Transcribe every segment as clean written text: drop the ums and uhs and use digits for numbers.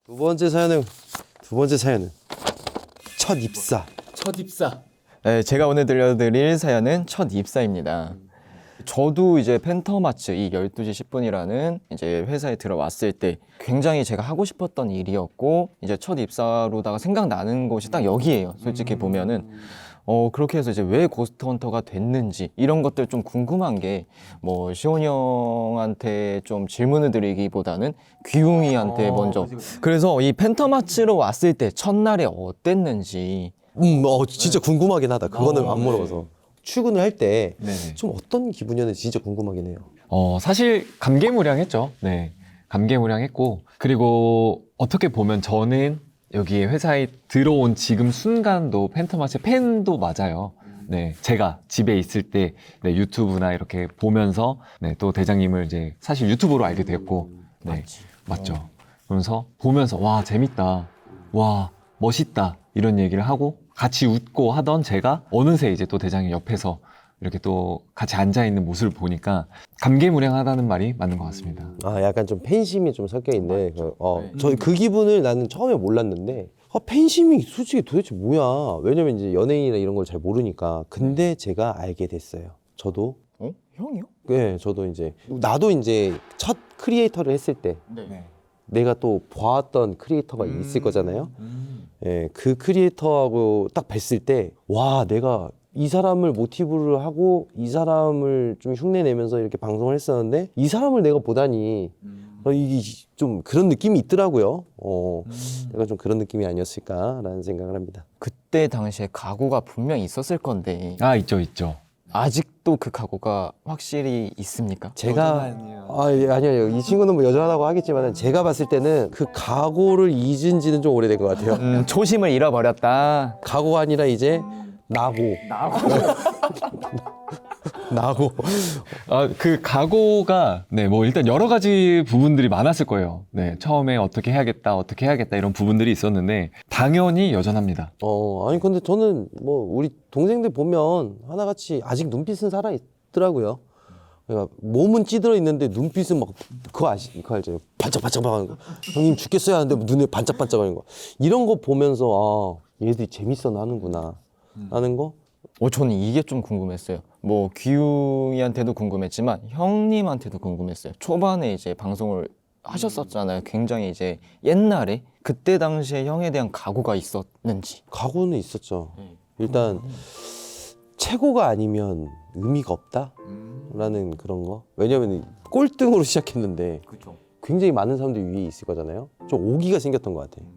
두 번째 사연은 첫 입사. 첫 입사. 네, 제가 오늘 들려드릴 사연은 첫 입사입니다. 저도 이제 펜터마츠 이 12시 10분이라는 이제 회사에 들어왔을 때 굉장히 제가 하고 싶었던 일이었고 이제 첫 입사로다가 생각나는 곳이 딱 여기예요. 솔직히 보면은 그렇게 해서 이제 왜 고스트헌터가 됐는지 이런 것들 좀 궁금한 게 뭐 시온이 형한테 좀 질문을 드리기보다는 귀웅이한테 먼저 그래서 이 펜터마츠로 왔을 때 첫날에 어땠는지 진짜 궁금하긴 하다. 그거는 안 물어봐서. 출근을 할 때 좀 네네. 어떤 기분이었는지 진짜 궁금하긴 해요. 사실 감개무량했죠. 네. 감개무량했고, 그리고 어떻게 보면 저는 여기 회사에 들어온 지금 순간도 펜터마츠 팬도 맞아요. 네. 제가 집에 있을 때 네, 유튜브나 이렇게 보면서 네, 또 대장님을 이제 사실 유튜브로 알게 됐고, 네. 맞죠. 그러면서 보면서 와, 재밌다. 와, 멋있다. 이런 얘기를 하고 같이 웃고 하던 제가 어느새 이제 또 대장님 옆에서 이렇게 또 같이 앉아있는 모습을 보니까 감개무량하다는 말이 맞는 것 같습니다. 약간 좀 팬심이 좀 섞여 있네. 네. 저희 그 기분을 나는 처음에 몰랐는데, 팬심이 솔직히 도대체 뭐야? 왜냐면 이제 연예인이나 이런 걸 잘 모르니까. 근데 제가 알게 됐어요. 저도. 형이요? 네, 저도 이제 나도 이제 첫 크리에이터를 했을 때 네. 내가 또 봐왔던 크리에이터가 있을 거잖아요. 예, 그 크리에이터하고 딱 뵀을 때, 와, 내가 이 사람을 모티브를 하고 이 사람을 좀 흉내내면서 이렇게 방송을 했었는데 이 사람을 내가 보다니 이게 좀 그런 느낌이 있더라고요. 내가 좀 그런 느낌이 아니었을까라는 생각을 합니다. 그때 당시에 각오가 분명히 있었을 건데 아, 있죠. 아직도 그 각오가 확실히 있습니까? 제가 아니요. 이 친구는 뭐 여전하다고 하겠지만 제가 봤을 때는 그 각오를 잊은 지는 좀 오래된 것 같아요. 초심을 잃어버렸다. 각오가 아니라 이제 나고. 그 각오가 네, 뭐 일단 여러 가지 부분들이 많았을 거예요. 네, 처음에 어떻게 해야겠다 이런 부분들이 있었는데 당연히 여전합니다. 아니 근데 저는 뭐 우리 동생들 보면 하나같이 아직 눈빛은 살아 있더라고요. 그러니까 몸은 찌들어 있는데 눈빛은 막 그거 알죠? 반짝반짝하는 거. 형님 죽겠어야 하는데 눈에 반짝반짝하는 거. 이런 거 보면서 얘들이 재밌어 하는구나 하는 거. 저는 이게 좀 궁금했어요. 뭐 귀웅이한테도 궁금했지만 형님한테도 궁금했어요. 초반에 이제 방송을 하셨었잖아요. 굉장히 이제 옛날에 그때 당시에 형에 대한 각오가 있었는지. 각오는 있었죠. 일단 최고가 아니면 의미가 없다? 라는 그런 거. 왜냐면 꼴등으로 시작했는데 굉장히 많은 사람들이 위에 있을 거잖아요. 좀 오기가 생겼던 것 같아요.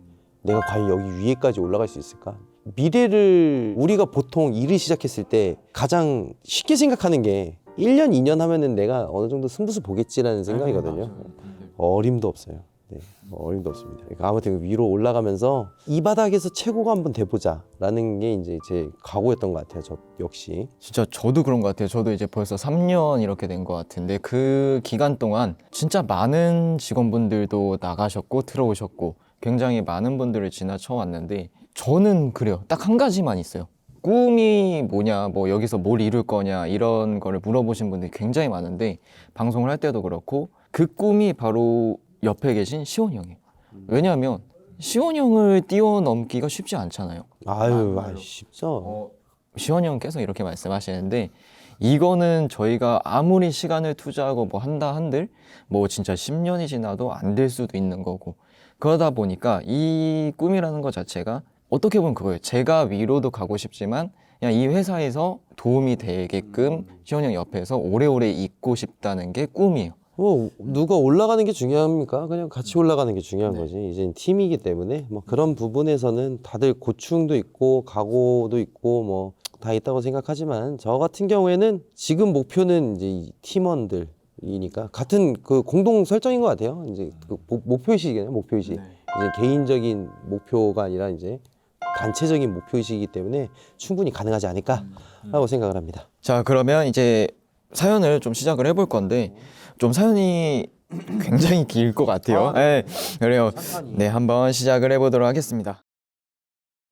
내가 과연 여기 위에까지 올라갈 수 있을까? 미래를 우리가 보통 일을 시작했을 때 가장 쉽게 생각하는 게 1년, 2년 하면은 내가 어느 정도 승부수 보겠지라는 생각이거든요. 어림도 없어요. 네, 어림도 없습니다. 그러니까 아무튼 위로 올라가면서 이 바닥에서 최고가 한번 돼보자 라는 게 이제 제 각오였던 것 같아요. 저 역시. 진짜 저도 그런 것 같아요. 저도 이제 벌써 3년 이렇게 된 것 같은데 그 기간 동안 진짜 많은 직원분들도 나가셨고 들어오셨고 굉장히 많은 분들을 지나쳐 왔는데 저는 그래요. 딱 한 가지만 있어요. 꿈이 뭐냐, 뭐 여기서 뭘 이룰 거냐 이런 거를 물어보신 분들이 굉장히 많은데 방송을 할 때도 그렇고 그 꿈이 바로 옆에 계신 시온이 형이에요. 왜냐하면 시온이 형을 뛰어넘기가 쉽지 않잖아요. 쉽죠. 시온이 형께서 이렇게 말씀하시는데 이거는 저희가 아무리 시간을 투자하고 뭐 한다 한들 뭐 진짜 10년이 지나도 안 될 수도 있는 거고 그러다 보니까 이 꿈이라는 것 자체가 어떻게 보면 그거예요. 제가 위로도 가고 싶지만 그냥 이 회사에서 도움이 되게끔 시온이 형 옆에서 오래오래 있고 싶다는 게 꿈이에요. 뭐 누가 올라가는 게 중요합니까? 그냥 같이 올라가는 게 중요한 거지. 이제 팀이기 때문에 뭐 그런 부분에서는 다들 고충도 있고 각오도 있고 뭐 다 있다고 생각하지만 저 같은 경우에는 지금 목표는 이제 이 팀원들이니까 같은 그 공동 설정인 것 같아요. 이제 그 목표의식이잖아요. 목표의식. 이제 개인적인 목표가 아니라 이제 단체적인 목표의식이기 때문에 충분히 가능하지 않을까라고 생각을 합니다. 자, 그러면 이제 사연을 좀 시작을 해볼 건데 좀 사연이 굉장히 길 것 같아요. 네, 그래요. 네, 한번 시작을 해보도록 하겠습니다.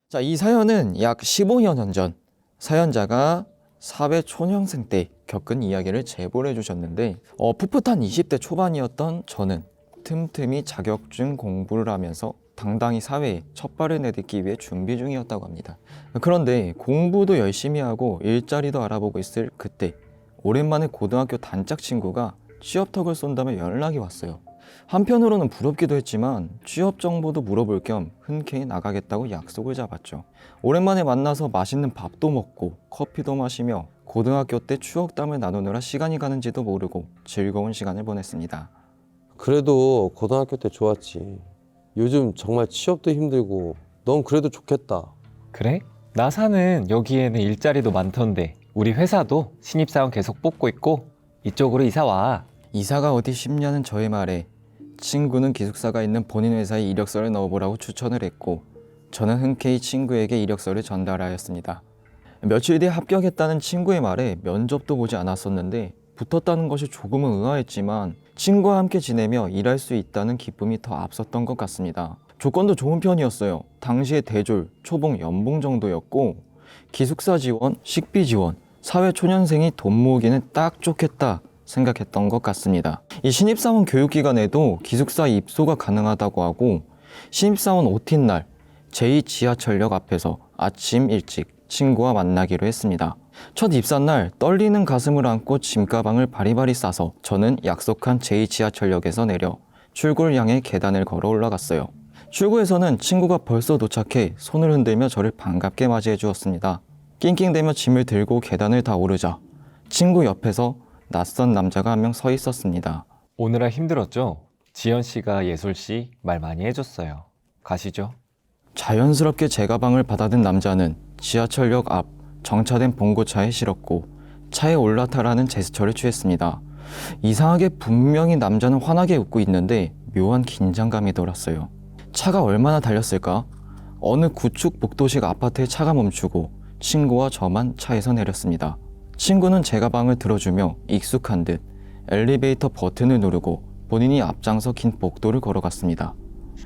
자, 이 사연은 약 15년 전 사연자가 사회 초년생 때 겪은 이야기를 제보를 해주셨는데 풋풋한 20대 초반이었던 저는 틈틈이 자격증 공부를 하면서 당당히 사회에 첫 발을 내딛기 위해 준비 중이었다고 합니다. 그런데 공부도 열심히 하고 일자리도 알아보고 있을 그때 오랜만에 고등학교 단짝 친구가 취업턱을 쏜다며 연락이 왔어요. 한편으로는 부럽기도 했지만 취업 정보도 물어볼 겸 흔쾌히 나가겠다고 약속을 잡았죠. 오랜만에 만나서 맛있는 밥도 먹고 커피도 마시며 고등학교 때 추억담을 나누느라 시간이 가는지도 모르고 즐거운 시간을 보냈습니다. 그래도 고등학교 때 좋았지. 요즘 정말 취업도 힘들고 넌 그래도 좋겠다. 그래? 나사는 여기에는 일자리도 많던데 우리 회사도 신입사원 계속 뽑고 있고 이쪽으로 이사 와. 이사가 어디 싶냐는 저의 말에 친구는 기숙사가 있는 본인 회사에 이력서를 넣어보라고 추천을 했고 저는 흔쾌히 친구에게 이력서를 전달하였습니다. 며칠 뒤에 합격했다는 친구의 말에 면접도 보지 않았었는데 붙었다는 것이 조금은 의아했지만 친구와 함께 지내며 일할 수 있다는 기쁨이 더 앞섰던 것 같습니다. 조건도 좋은 편이었어요. 당시에 대졸, 초봉, 연봉 정도였고 기숙사 지원, 식비 지원, 사회초년생이 돈 모으기는 딱 좋겠다 생각했던 것 같습니다. 이 신입사원 교육기간에도 기숙사 입소가 가능하다고 하고 신입사원 OT날 제2지하철역 앞에서 아침 일찍 친구와 만나기로 했습니다. 첫 입사날 떨리는 가슴을 안고 짐가방을 바리바리 싸서 저는 약속한 제2지하철역에서 내려 출구를 향해 계단을 걸어 올라갔어요. 출구에서는 친구가 벌써 도착해 손을 흔들며 저를 반갑게 맞이해 주었습니다. 낑낑대며 짐을 들고 계단을 다 오르자 친구 옆에서 낯선 남자가 한 명 서 있었습니다. 오느라 힘들었죠? 지연 씨가 예솔 씨 말 많이 해줬어요. 가시죠. 자연스럽게 제 가방을 받아든 남자는 지하철역 앞 정차된 봉고차에 실었고 차에 올라타라는 제스처를 취했습니다. 이상하게 분명히 남자는 환하게 웃고 있는데 묘한 긴장감이 돌았어요. 차가 얼마나 달렸을까? 어느 구축 복도식 아파트에 차가 멈추고 친구와 저만 차에서 내렸습니다. 친구는 제 가방을 들어주며 익숙한 듯 엘리베이터 버튼을 누르고 본인이 앞장서 긴 복도를 걸어갔습니다.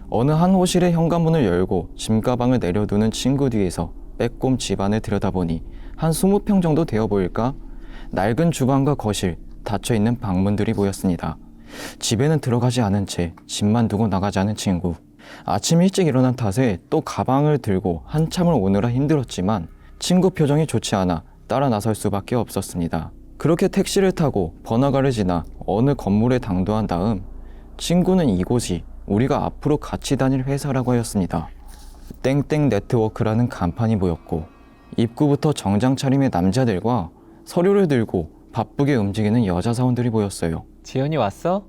어느 한 호실의 현관문을 열고 짐가방을 내려두는 친구 뒤에서 빼꼼 집안을 들여다보니 한 20평 정도 되어 보일까? 낡은 주방과 거실, 닫혀있는 방문들이 보였습니다. 집에는 들어가지 않은 채 집만 두고 나가자는 친구. 아침 일찍 일어난 탓에 또 가방을 들고 한참을 오느라 힘들었지만 친구 표정이 좋지 않아 따라 나설 수밖에 없었습니다. 그렇게 택시를 타고 번화가를 지나 어느 건물에 당도한 다음 친구는 이곳이 우리가 앞으로 같이 다닐 회사라고 하였습니다. 땡땡 네트워크라는 간판이 보였고 입구부터 정장 차림의 남자들과 서류를 들고 바쁘게 움직이는 여자 사원들이 보였어요. 지연이 왔어?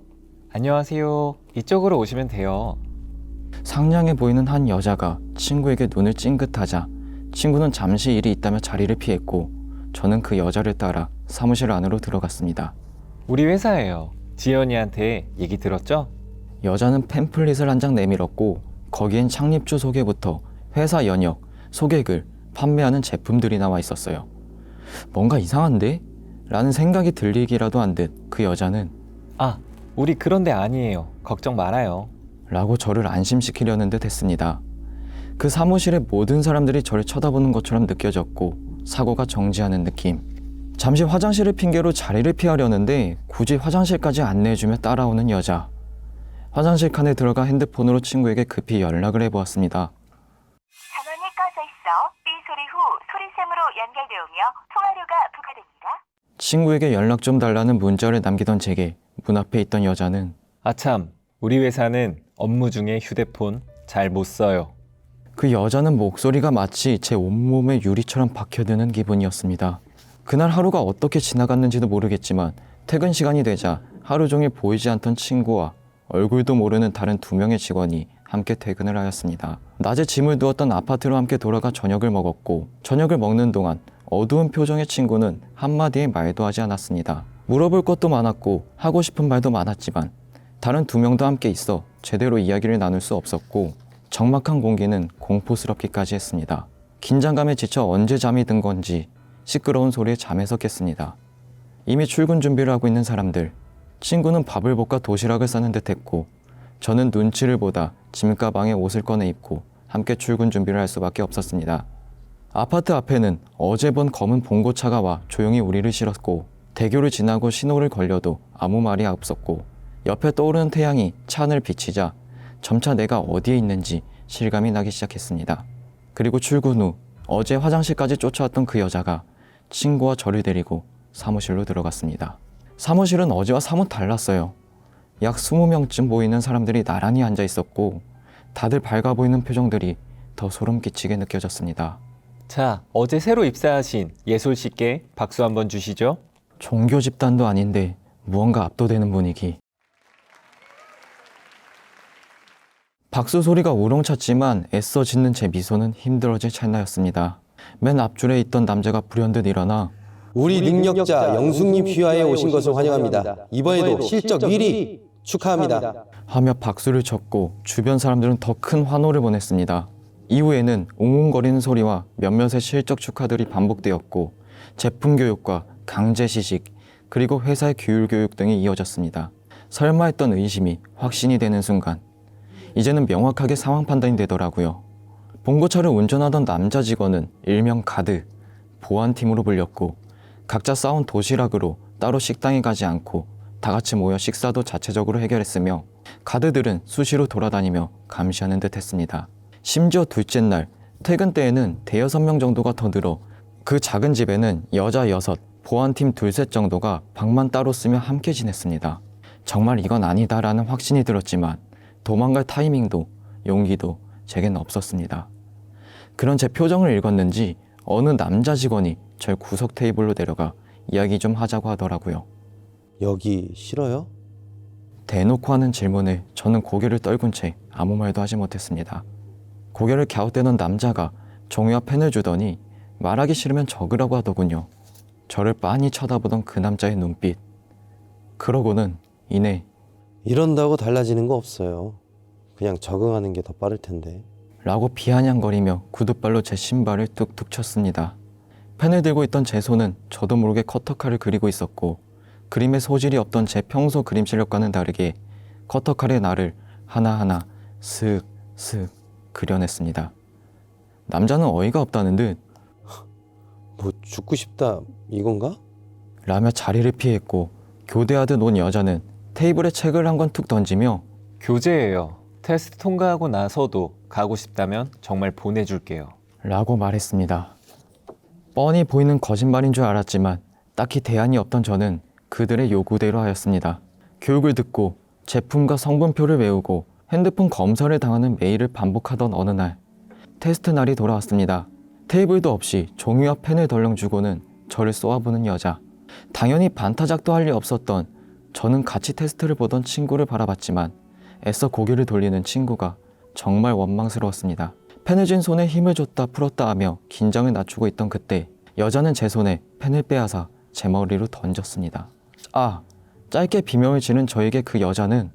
안녕하세요. 이쪽으로 오시면 돼요. 상냥해 보이는 한 여자가 친구에게 눈을 찡긋하자 친구는 잠시 일이 있다며 자리를 피했고 저는 그 여자를 따라 사무실 안으로 들어갔습니다. 우리 회사예요. 지연이한테 얘기 들었죠? 여자는 팸플릿을 한 장 내밀었고 거기엔 창립주 소개부터 회사 연역, 소개글, 판매하는 제품들이 나와 있었어요. 뭔가 이상한데? 라는 생각이 들리기라도 한 듯 그 여자는 아, 우리 그런 데 아니에요. 걱정 말아요. 라고 저를 안심시키려는 듯 했습니다. 그 사무실의 모든 사람들이 저를 쳐다보는 것처럼 느껴졌고 사고가 정지하는 느낌. 잠시 화장실을 핑계로 자리를 피하려는데 굳이 화장실까지 안내해주며 따라오는 여자. 화장실 칸에 들어가 핸드폰으로 친구에게 급히 연락을 해보았습니다. 전원이 꺼져 있어 삐 소리 후 소리샘으로 연결되오며 통화료가 부과됩니다. 친구에게 연락 좀 달라는 문자를 남기던 제게 문 앞에 있던 여자는 아참, 우리 회사는 업무 중에 휴대폰 잘 못 써요. 그 여자는 목소리가 마치 제 온몸에 유리처럼 박혀드는 기분이었습니다. 그날 하루가 어떻게 지나갔는지도 모르겠지만 퇴근 시간이 되자 하루 종일 보이지 않던 친구와 얼굴도 모르는 다른 2명의 직원이 함께 퇴근을 하였습니다. 낮에 짐을 두었던 아파트로 함께 돌아가 저녁을 먹었고 저녁을 먹는 동안 어두운 표정의 친구는 한마디의 말도 하지 않았습니다. 물어볼 것도 많았고 하고 싶은 말도 많았지만 다른 2명도 함께 있어 제대로 이야기를 나눌 수 없었고 적막한 공기는 공포스럽기까지 했습니다. 긴장감에 지쳐 언제 잠이 든 건지 시끄러운 소리에 잠에서 깼습니다. 이미 출근 준비를 하고 있는 사람들. 친구는 밥을 볶아 도시락을 싸는 듯 했고 저는 눈치를 보다 짐가방에 옷을 꺼내 입고 함께 출근 준비를 할 수밖에 없었습니다. 아파트 앞에는 어제 본 검은 봉고차가 와 조용히 우리를 실었고 대교를 지나고 신호를 걸려도 아무 말이 없었고 옆에 떠오르는 태양이 차 안을 비치자 점차 내가 어디에 있는지 실감이 나기 시작했습니다. 그리고 출근 후 어제 화장실까지 쫓아왔던 그 여자가 친구와 저를 데리고 사무실로 들어갔습니다. 사무실은 어제와 사뭇 달랐어요. 약 20명쯤 모이는 사람들이 나란히 앉아 있었고 다들 밝아 보이는 표정들이 더 소름 끼치게 느껴졌습니다. 자, 어제 새로 입사하신 예솔 씨께 박수 한번 주시죠. 종교 집단도 아닌데 무언가 압도되는 분위기. 박수 소리가 우렁찼지만 애써 짓는 제 미소는 힘들어질 찰나였습니다. 맨 앞줄에 있던 남자가 불현듯 일어나 우리 능력자 영숙님 휘하에 오신 것을 환영합니다. 이번에도 실적 1위 축하합니다. 하며 박수를 쳤고 주변 사람들은 더 큰 환호를 보냈습니다. 이후에는 웅웅거리는 소리와 몇몇의 실적 축하들이 반복되었고 제품 교육과 강제 시식 그리고 회사의 규율 교육 등이 이어졌습니다. 설마 했던 의심이 확신이 되는 순간 이제는 명확하게 상황 판단이 되더라고요. 봉고차를 운전하던 남자 직원은 일명 가드, 보안팀으로 불렸고 각자 싸운 도시락으로 따로 식당에 가지 않고 다 같이 모여 식사도 자체적으로 해결했으며 가드들은 수시로 돌아다니며 감시하는 듯 했습니다. 심지어 둘째 날 퇴근 때에는 대여섯 명 정도가 더 늘어 그 작은 집에는 여자 6, 보안팀 2, 3 정도가 방만 따로 쓰며 함께 지냈습니다. 정말 이건 아니다라는 확신이 들었지만 도망갈 타이밍도 용기도 제겐 없었습니다. 그런 제 표정을 읽었는지 어느 남자 직원이 절 구석 테이블로 내려가 이야기 좀 하자고 하더라고요. 여기 싫어요? 대놓고 하는 질문에 저는 고개를 떨군 채 아무 말도 하지 못했습니다. 고개를 갸웃대던 남자가 종이와 펜을 주더니 말하기 싫으면 적으라고 하더군요. 저를 빤히 쳐다보던 그 남자의 눈빛. 그러고는 이내 이런다고 달라지는 거 없어요. 그냥 적응하는 게 더 빠를 텐데. 라고 비아냥거리며 구둣발로 제 신발을 툭툭 쳤습니다. 펜을 들고 있던 제 손은 저도 모르게 커터칼을 그리고 있었고 그림에 소질이 없던 제 평소 그림 실력과는 다르게 커터칼의 날을 하나하나 슥슥 그려냈습니다. 남자는 어이가 없다는 듯 뭐 죽고 싶다 이건가? 라며 자리를 피했고 교대하듯 온 여자는 테이블에 책을 한 권 툭 던지며 교재예요. 테스트 통과하고 나서도 가고 싶다면 정말 보내줄게요. 라고 말했습니다. 뻔히 보이는 거짓말인 줄 알았지만 딱히 대안이 없던 저는 그들의 요구대로 하였습니다. 교육을 듣고 제품과 성분표를 외우고 핸드폰 검사를 당하는 메일을 반복하던 어느 날 테스트 날이 돌아왔습니다. 테이블도 없이 종이와 펜을 덜렁 주고는 저를 쏘아보는 여자. 당연히 반타작도 할 리 없었던 저는 같이 테스트를 보던 친구를 바라봤지만 애써 고개를 돌리는 친구가 정말 원망스러웠습니다. 펜을 쥔 손에 힘을 줬다 풀었다 하며 긴장을 낮추고 있던 그때 여자는 제 손에 펜을 빼앗아 제 머리로 던졌습니다. 아, 짧게 비명을 지른 저에게 그 여자는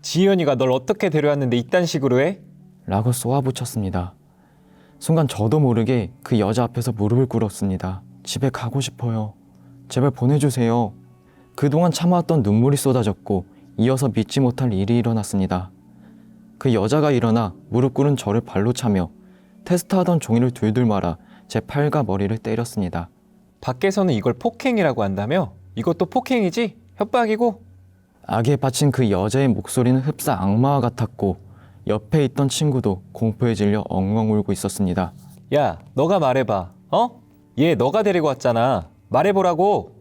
지연이가 널 어떻게 데려왔는데 이딴 식으로 해? 라고 쏘아붙였습니다. 순간 저도 모르게 그 여자 앞에서 무릎을 꿇었습니다. 집에 가고 싶어요. 제발 보내주세요. 그동안 참아왔던 눈물이 쏟아졌고 이어서 믿지 못할 일이 일어났습니다. 그 여자가 일어나 무릎 꿇은 저를 발로 차며 테스트하던 종이를 둘둘 말아 제 팔과 머리를 때렸습니다. 밖에서는 이걸 폭행이라고 한다며? 이것도 폭행이지? 협박이고? 악에 바친 그 여자의 목소리는 흡사 악마와 같았고 옆에 있던 친구도 공포에 질려 엉엉 울고 있었습니다. 야, 너가 말해봐. 어? 얘 너가 데리고 왔잖아. 말해보라고.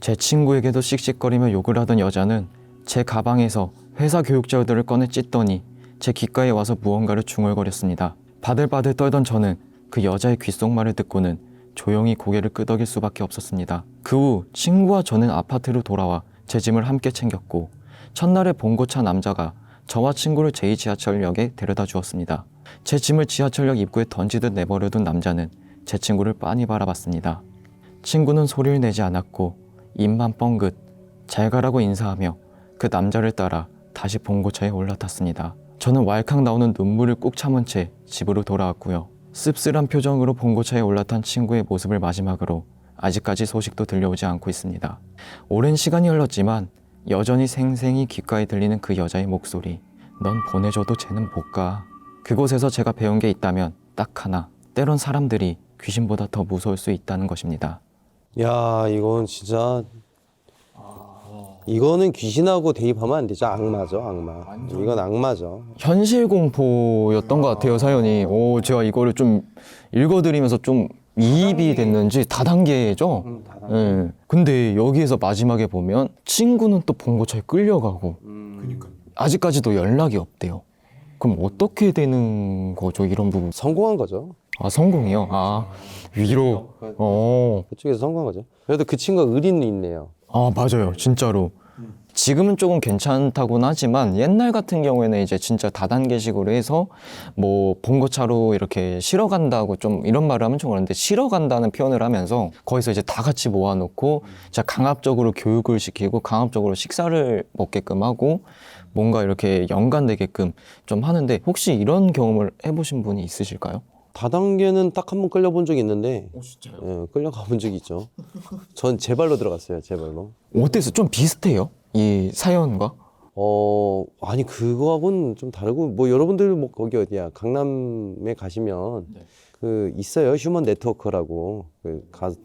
제 친구에게도 씩씩거리며 욕을 하던 여자는 제 가방에서 회사 교육자료들을 꺼내 찢더니 제 귓가에 와서 무언가를 중얼거렸습니다. 바들바들 떨던 저는 그 여자의 귓속말을 듣고는 조용히 고개를 끄덕일 수밖에 없었습니다. 그 후 친구와 저는 아파트로 돌아와 제 짐을 함께 챙겼고 첫날에 봉고차 남자가 저와 친구를 제2지하철역에 데려다 주었습니다. 제 짐을 지하철역 입구에 던지듯 내버려둔 남자는 제 친구를 빤히 바라봤습니다. 친구는 소리를 내지 않았고 입만 뻥긋 잘 가라고 인사하며 그 남자를 따라 다시 봉고차에 올라탔습니다. 저는 왈칵 나오는 눈물을 꾹 참은 채 집으로 돌아왔고요. 씁쓸한 표정으로 봉고차에 올라탄 친구의 모습을 마지막으로 아직까지 소식도 들려오지 않고 있습니다. 오랜 시간이 흘렀지만 여전히 생생히 귓가에 들리는 그 여자의 목소리. 넌 보내줘도 쟤는 못 가. 그곳에서 제가 배운 게 있다면 딱 하나. 때론 사람들이 귀신보다 더 무서울 수 있다는 것입니다. 야 이건 진짜 이거는 귀신하고 대입하면 안 되죠. 악마죠, 악마. 이건 악마죠. 현실 공포였던 것 같아요, 사연이. 오, 제가 이거를 좀 읽어드리면서 좀 이입이 됐는지 다단계죠? 예. 근데 여기에서 마지막에 보면 친구는 또 봉고차에 끌려가고 아직까지도 연락이 없대요. 그럼 어떻게 되는 거죠, 이런 부분? 성공한 거죠. 아, 성공이요? 아, 위로. 그쪽에서 성공한 거죠. 그래도 그 친구가 의리는 있네요. 아, 맞아요. 진짜로. 지금은 조금 괜찮다고는 하지만 옛날 같은 경우에는 이제 진짜 다단계식으로 해서 뭐 봉고차로 이렇게 실어 간다고 좀 이런 말을 하면 좀 그런데 실어 간다는 표현을 하면서 거기서 이제 다 같이 모아놓고 진짜 강압적으로 교육을 시키고 강압적으로 식사를 먹게끔 하고 뭔가 이렇게 연관되게끔 좀 하는데 혹시 이런 경험을 해보신 분이 있으실까요? 다단계는 딱 한 번 끌려본 적이 있는데 진짜요? 예, 끌려가 본 적이 있죠. 전 제 발로 들어갔어요. 제 발로. 어땠어요? 좀 비슷해요? 이 사연과? 아니 그거하고는 좀 다르고 뭐 여러분들 뭐 거기 어디야 강남에 가시면 그 있어요 휴먼 네트워크라고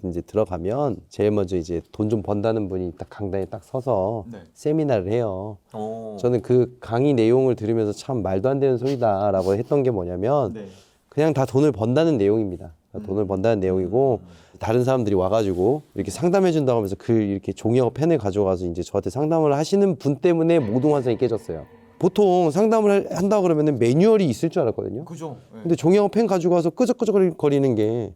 이제 들어가면 제일 먼저 이제 돈 좀 번다는 분이 딱 강당에 딱 서서 세미나를 해요. 저는 그 강의 내용을 들으면서 참 말도 안 되는 소리다라고 했던 게 뭐냐면 그냥 다 돈을 번다는 내용입니다. 다 돈을 번다는 내용이고 다른 사람들이 와가지고 이렇게 상담해 준다고 하면서 이렇게 종이하고 펜을 가져가서 이제 저한테 상담을 하시는 분 때문에 모든 환상이 깨졌어요. 보통 상담을 한다 그러면은 매뉴얼이 있을 줄 알았거든요. 그죠. 근데 종이하고 펜 가지고 와서 끄적끄적거리는 게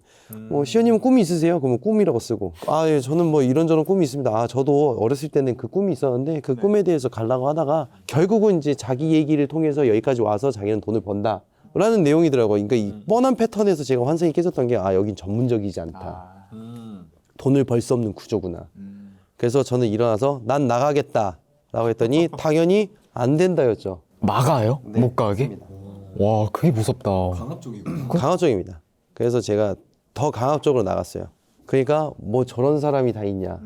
시연님은 꿈이 있으세요? 그러면 꿈이라고 쓰고 예, 저는 뭐 이런저런 꿈이 있습니다. 저도 어렸을 때는 그 꿈이 있었는데 그 꿈에 대해서 가려고 하다가 결국은 이제 자기 얘기를 통해서 여기까지 와서 자기는 돈을 번다 라는 내용이더라고요. 그러니까 이 뻔한 패턴에서 제가 환상이 깨졌던 게 여긴 전문적이지 않다. 돈을 벌 수 없는 구조구나. 그래서 저는 일어나서 난 나가겠다 라고 했더니 당연히 안 된다였죠. 막아요? 못 가게? 와, 그게 무섭다. 강압적입니다. 그래서 제가 더 강압적으로 나갔어요. 그러니까 뭐 저런 사람이 다 있냐.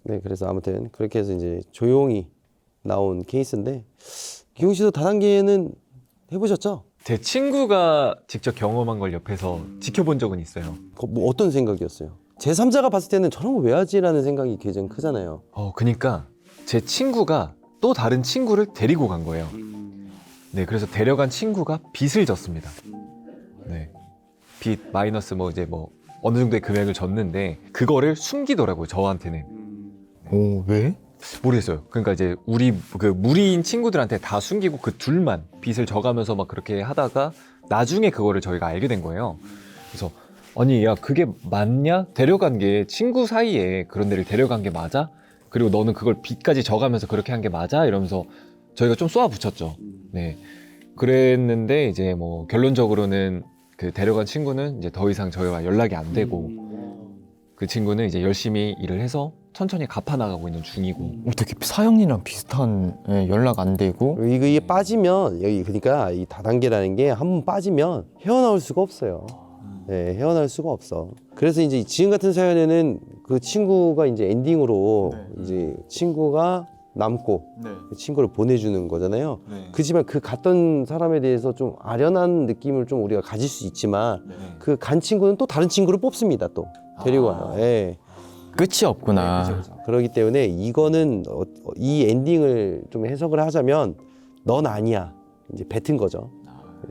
네, 그래서 아무튼 그렇게 해서 이제 조용히 나온 케이스인데 기용 씨도 다단계는 해보셨죠? 제 친구가 직접 경험한 걸 옆에서 지켜본 적은 있어요. 뭐 어떤 생각이었어요? 제3자가 봤을 때는 저런 거 왜 하지라는 생각이 굉장히 크잖아요. 그러니까 제 친구가 또 다른 친구를 데리고 간 거예요. 네, 그래서 데려간 친구가 빚을 졌습니다. 네, 빚 마이너스 뭐 이제 뭐 어느 정도의 금액을 졌는데 그거를 숨기더라고요, 저한테는. 오, 왜? 모르겠어요. 그러니까 이제 우리 그 무리인 친구들한테 다 숨기고 그 둘만 빚을 져가면서 막 그렇게 하다가 나중에 그거를 저희가 알게 된 거예요. 그래서 아니 야 그게 맞냐? 데려간 게 친구 사이에 그런 데를 데려간 게 맞아? 그리고 너는 그걸 빚까지 져가면서 그렇게 한 게 맞아? 이러면서 저희가 좀 쏘아 붙였죠. 네. 그랬는데 이제 뭐 결론적으로는 그 데려간 친구는 이제 더 이상 저희와 연락이 안 되고 그 친구는 이제 열심히 일을 해서 천천히 갚아나가고 있는 중이고. 어떻게 사연이랑 비슷한 연락 안 되고 이게 빠지면 여기 그러니까 이 다단계라는 게 한 번 빠지면 헤어나올 수가 없어요. 네, 헤어나올 수가 없어. 그래서 이제 지금 같은 사연에는 그 친구가 이제 엔딩으로 이제 친구가 남고 그 친구를 보내주는 거잖아요. 그지만 그 갔던 사람에 대해서 좀 아련한 느낌을 좀 우리가 가질 수 있지만 그 간 친구는 또 다른 친구를 뽑습니다. 또 데리고 와요. 예. 끝이 없구나. 그렇기 때문에 이거는 이 엔딩을 좀 해석을 하자면 넌 아니야 이제 뱉은 거죠.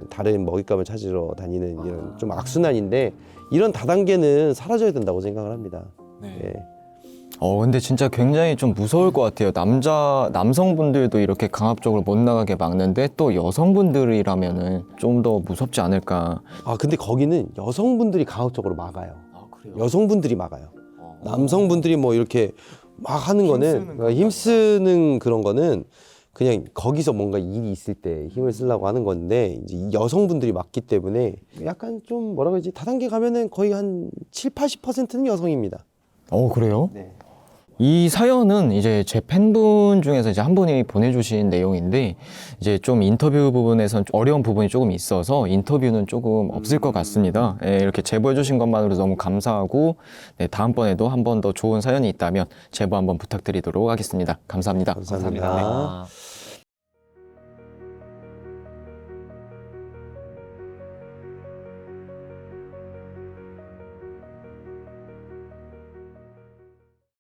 다른 먹잇감을 찾으러 다니는 이런 좀 악순환인데 이런 다단계는 사라져야 된다고 생각을 합니다. 예. 근데 진짜 굉장히 좀 무서울 것 같아요. 남성분들도 이렇게 강압적으로 못 나가게 막는데 또 여성분들이라면은 좀 더 무섭지 않을까. 근데 거기는 여성분들이 강압적으로 막아요. 여성분들이 막아요. 남성분들이 뭐 이렇게 막 하는 거는 힘쓰는 그런 거는 그냥 거기서 뭔가 일이 있을 때 힘을 쓰려고 하는 건데 이제 이 여성분들이 막기 때문에 약간 좀 뭐라 그러지 다단계 가면은 거의 한 7~80%는 여성입니다. 그래요? 네. 이 사연은 이제 제 팬분 중에서 이제 한 분이 보내주신 내용인데 이제 좀 인터뷰 부분에서는 좀 어려운 부분이 조금 있어서 인터뷰는 조금 없을 것 같습니다. 이렇게 제보해 주신 것만으로 너무 감사하고 다음번에도 한 번 더 좋은 사연이 있다면 제보 한번 부탁드리도록 하겠습니다. 감사합니다. 감사합니다. 감사합니다.